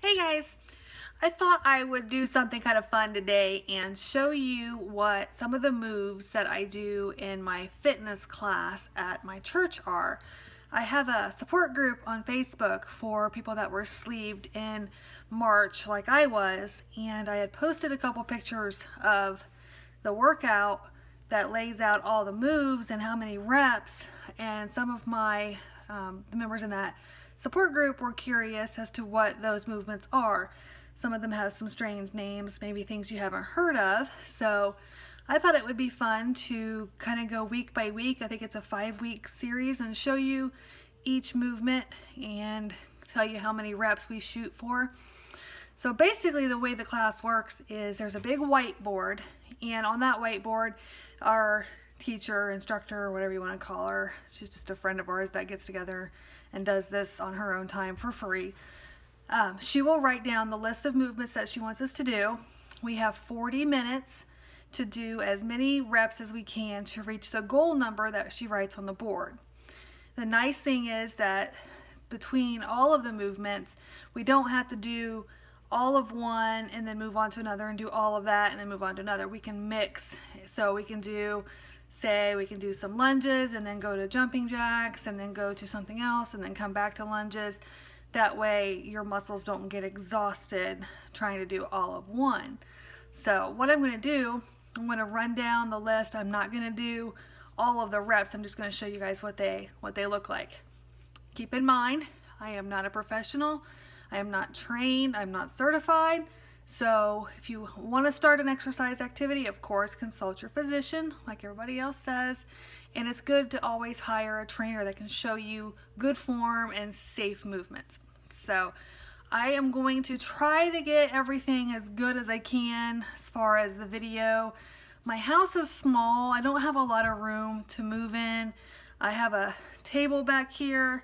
Hey guys, I thought I would do something kind of fun today and show you what some of the moves that I do in my fitness class at my church are. I have a support group on Facebook for people that were sleeved in March like I was, and I had posted a couple pictures of the workout that lays out all the moves and how many reps, and some of the members in that support group were curious as to what those movements are. Some of them have some strange names, maybe things you haven't heard of. So I thought it would be fun to kind of go week by week. I think it's a 5-week series, and show you each movement and tell you how many reps we shoot for. So basically the way the class works is there's a big whiteboard, and on that whiteboard our teacher, instructor, or whatever you want to call her, she's just a friend of ours that gets together and does this on her own time for free. She will write down the list of movements that she wants us to do. We have 40 minutes to do as many reps as we can to reach the goal number that she writes on the board. The nice thing is that between all of the movements, we don't have to do all of one and then move on to another and do all of that and then move on to another. We can mix. So we can do some lunges and then go to jumping jacks and then go to something else and then come back to lunges. That way your muscles don't get exhausted trying to do all of one. So what I'm going to do, I'm going to run down the list. I'm not going to do all of the reps. I'm just going to show you guys what they look like. Keep in mind, I am not a professional. I am not trained. I'm not certified. So if you want to start an exercise activity, of course, consult your physician like everybody else says. And it's good to always hire a trainer that can show you good form and safe movements. So I am going to try to get everything as good as I can as far as the video. My house is small. I don't have a lot of room to move in. I have a table back here.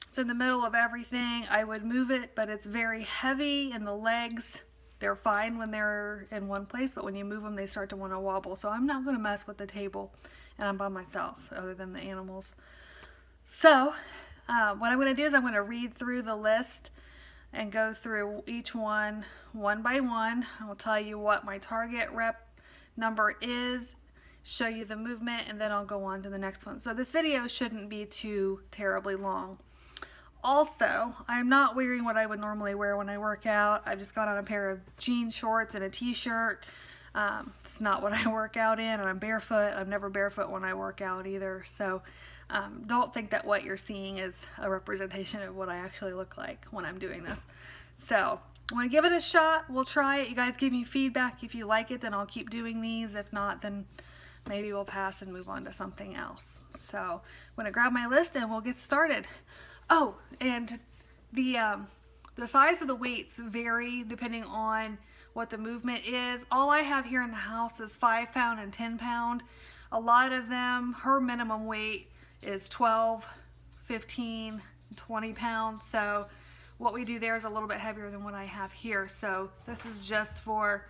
It's in the middle of everything. I would move it, but it's very heavy, and the legs, they're fine when they're in one place, but when you move them, they start to want to wobble. So I'm not going to mess with the table, and I'm by myself other than the animals. So what I'm going to do is I'm going to read through the list and go through each one by one. I will tell you what my target rep number is, show you the movement, and then I'll go on to the next one. So this video shouldn't be too terribly long. Also, I'm not wearing what I would normally wear when I work out. I've just got on a pair of jean shorts and a t-shirt. It's not what I work out in, and I'm barefoot. I'm never barefoot when I work out either. So don't think that what you're seeing is a representation of what I actually look like when I'm doing this. So I want to give it a shot. We'll try it. You guys give me feedback. If you like it, then I'll keep doing these. If not, then maybe we'll pass and move on to something else. So I'm going to grab my list and we'll get started. Oh, and the size of the weights vary depending on what the movement is. All I have here in the house is 5-pound and 10-pound. A lot of them, her minimum weight is 12, 15, 20 pounds. So what we do there is a little bit heavier than what I have here. So this is just for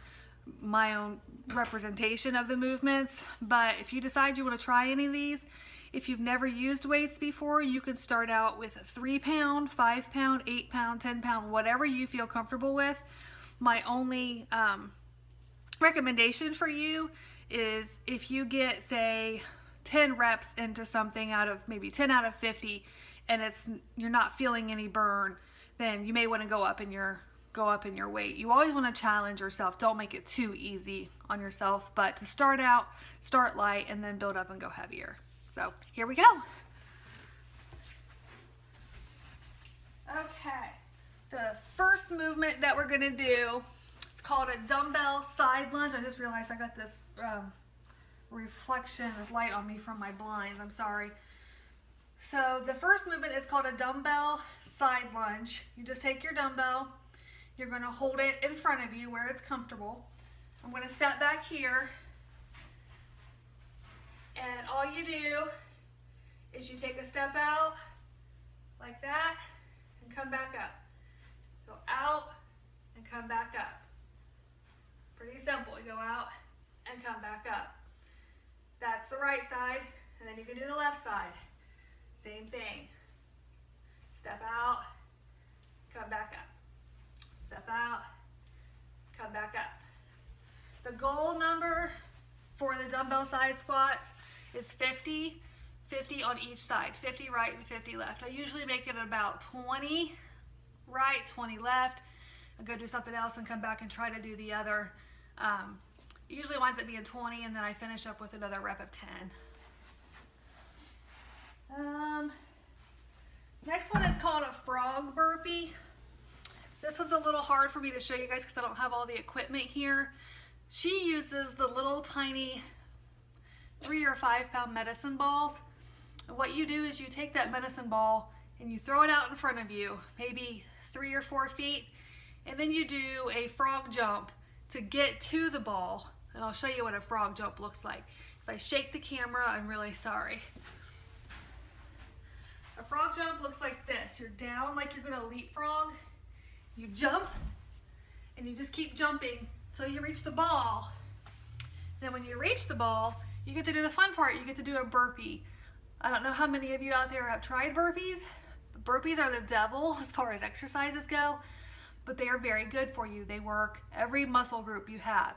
my own representation of the movements. But if you decide you want to try any of these, if you've never used weights before, you can start out with 3-pound, 5-pound, 8-pound, 10-pound, whatever you feel comfortable with. My only recommendation for you is if you get, say, 10 reps into something out of maybe 10 out of 50, and you're not feeling any burn, then you may want to go up in your weight. You always want to challenge yourself. Don't make it too easy on yourself, but to start out, start light and then build up and go heavier. So here we go. Okay, the first movement that we're going to do, it's called a dumbbell side lunge. I just realized I got this reflection, this light on me from my blinds. I'm sorry. So the first movement is called a dumbbell side lunge. You just take your dumbbell, you're going to hold it in front of you where it's comfortable. I'm going to step back here. And all you do is you take a step out like that and come back up. Go out and come back up. Pretty simple. You go out and come back up. That's the right side, and then you can do the left side. Same thing. Step out, come back up. goal number for the dumbbell side squats is 50, 50 on each side, 50 right and 50 left. I usually make it about 20 right, 20 left. I'll go do something else and come back and try to do the other. Usually winds up being 20, and then I finish up with another rep of 10. Next one is called a frog burpee. This one's a little hard for me to show you guys because I don't have all the equipment here. She uses the little tiny 3 or 5 pound medicine balls. And what you do is you take that medicine ball and you throw it out in front of you, maybe 3 or 4 feet, and then you do a frog jump to get to the ball. And I'll show you what a frog jump looks like. If I shake the camera, I'm really sorry. A frog jump looks like this. You're down like you're gonna leapfrog. You jump, and you just keep jumping until you reach the ball. Then when you reach the ball, you get to do the fun part. You get to do a burpee. I don't know how many of you out there have tried burpees. Burpees are the devil as far as exercises go, but they are very good for you. They work every muscle group you have.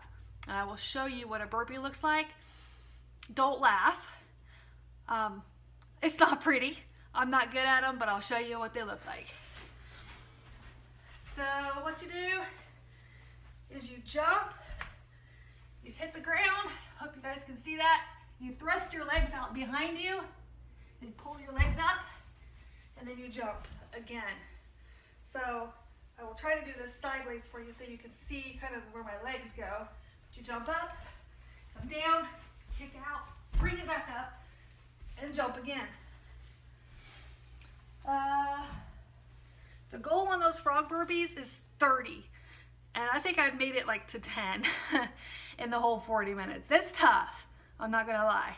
And I will show you what a burpee looks like. Don't laugh. It's not pretty. I'm not good at them, but I'll show you what they look like. So what you do is you jump, you hit the ground. Hope you guys can see that. You thrust your legs out behind you, and pull your legs up, and then you jump again. So I will try to do this sideways for you so you can see kind of where my legs go. But you jump up, come down, kick out, bring it back up, and jump again. The goal on those frog burpees is 30. And I think I've made it like to 10 in the whole 40 minutes. That's tough, I'm not gonna lie.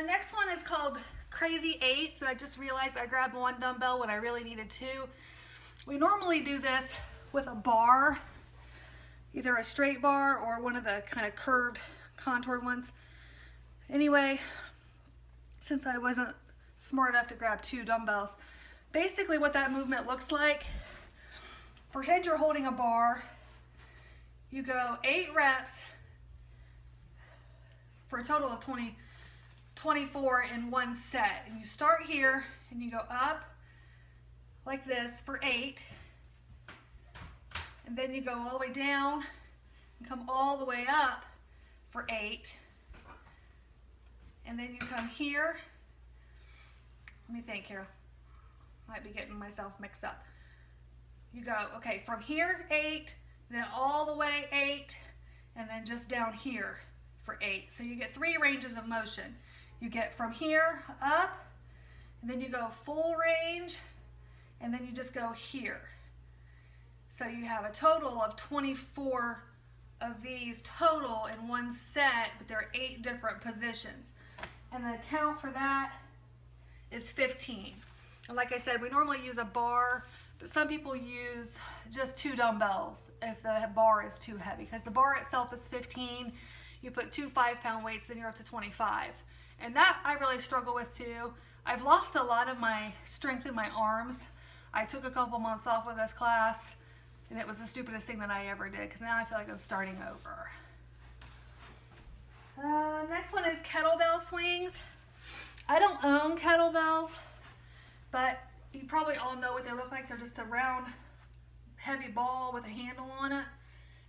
Next one is called Crazy Eights, and I just realized I grabbed one dumbbell when I really needed 2. We normally do this with a bar, either a straight bar or one of the kind of curved, contoured ones. Anyway, since I wasn't smart enough to grab 2 dumbbells, basically what that movement looks like, pretend you're holding a bar. You go 8 reps for a total of 24 in one set. And you start here and you go up like this for 8. And then you go all the way down and come all the way up for 8. And then you come here. Let me think here. Might be getting myself mixed up. You go, okay, from here 8, then all the way 8, and then just down here for 8. So you get 3 ranges of motion. You get from here up, and then you go full range, and then you just go here. So you have a total of 24 of these total in one set, but there are 8 different positions. And the count for that is 15. And like I said, we normally use a bar, but some people use just 2 dumbbells if the bar is too heavy, because the bar itself is 15. You put 2 5-pound weights, then you're up to 25. And that I really struggle with too. I've lost a lot of my strength in my arms. I took a couple months off of this class, and it was the stupidest thing that I ever did, because now I feel like I'm starting over. Next one is kettlebell swings. I don't own kettlebells, but you probably all know what they look like. They're just a round, heavy ball with a handle on it.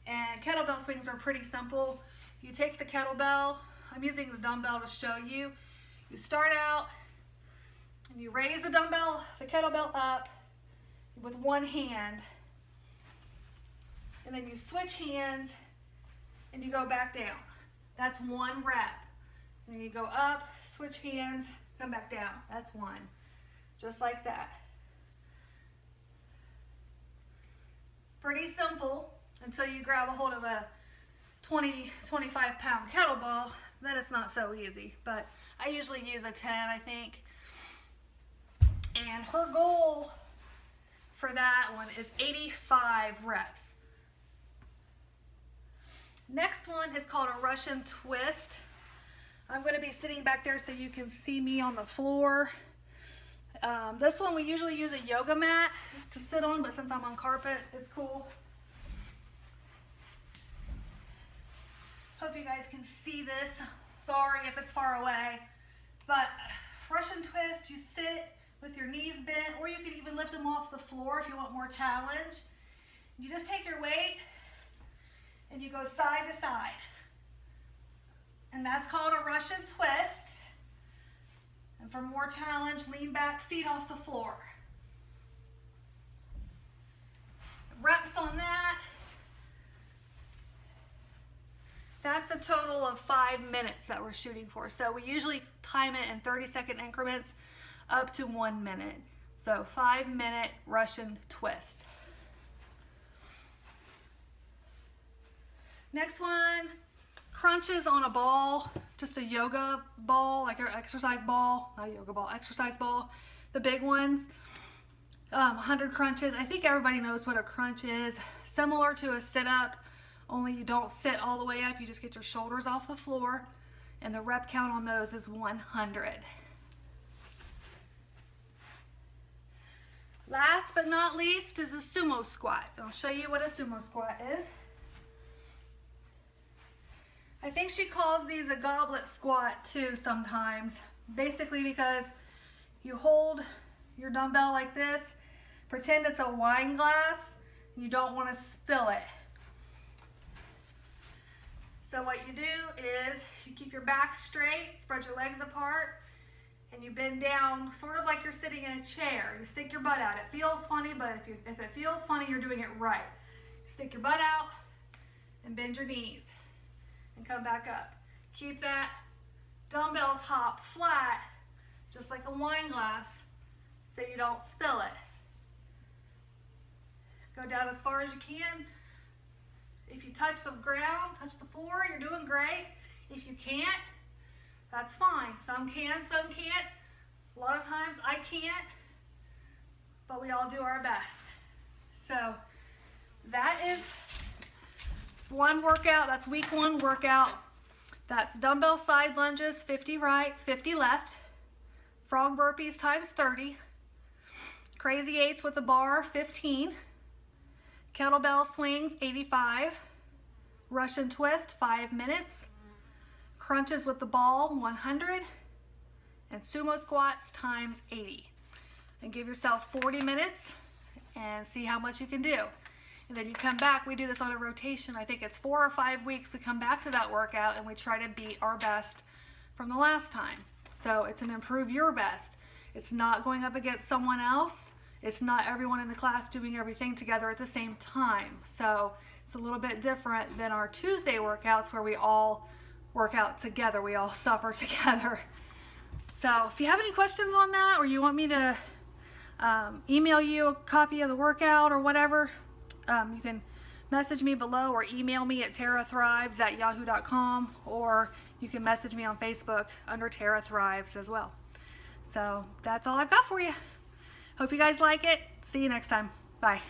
And kettlebell swings are pretty simple. You take the kettlebell, I'm using the dumbbell to show you. You start out and you raise the kettlebell up with one hand. And then you switch hands and you go back down. That's 1 rep. Then you go up, switch hands, come back down. That's 1. Just like that. Pretty simple until you grab a hold of a 20, 25-pound kettlebell. Then it's not so easy. But I usually use a 10, I think. And her goal for that one is 85 reps. Next one is called a Russian twist. I'm going to be sitting back there so you can see me on the floor. This one we usually use a yoga mat to sit on, but since I'm on carpet, it's cool. Hope you guys can see this. Sorry if it's far away. But Russian twist, you sit with your knees bent, or you can even lift them off the floor if you want more challenge. You just take your weight and you go side to side. And that's called a Russian twist. And for more challenge, lean back, feet off the floor. Reps on that. That's a total of 5 minutes that we're shooting for. So we usually time it in 30-second increments up to 1 minute. So 5-minute Russian twist. Next one, crunches on a ball, just a yoga ball, like your exercise ball, not a yoga ball, exercise ball, the big ones. 100 crunches. I think everybody knows what a crunch is. Similar to a sit-up, only you don't sit all the way up, you just get your shoulders off the floor, and the rep count on those is 100. Last but not least is a sumo squat. I'll show you what a sumo squat is. I think she calls these a goblet squat too sometimes, basically because you hold your dumbbell like this, pretend it's a wine glass, you don't want to spill it. So what you do is you keep your back straight, spread your legs apart, and you bend down sort of like you're sitting in a chair. You stick your butt out. It feels funny, but if it feels funny, you're doing it right. Stick your butt out and bend your knees and come back up. Keep that dumbbell top flat, just like a wine glass, so you don't spill it. Go down as far as you can. If you touch the ground, touch the floor, you're doing great. If you can't, that's fine. Some can, some can't. A lot of times I can't, but we all do our best. So that is one workout. That's week 1 workout. That's dumbbell side lunges, 50 right, 50 left. Frog burpees times 30. Crazy 8s with a bar, 15. Kettlebell swings, 85. Russian twist, 5 minutes. Crunches with the ball, 100. And sumo squats times 80. And give yourself 40 minutes and see how much you can do. And then you come back, we do this on a rotation. I think it's 4 or 5 weeks. We come back to that workout and we try to beat our best from the last time. So it's an improve your best. It's not going up against someone else. It's not everyone in the class doing everything together at the same time. So it's a little bit different than our Tuesday workouts where we all work out together. We all suffer together. So if you have any questions on that, or you want me to email you a copy of the workout or whatever, you can message me below or email me at tarathrives@yahoo.com, or you can message me on Facebook under Tara Thrives as well. So that's all I've got for you. Hope you guys like it. See you next time. Bye.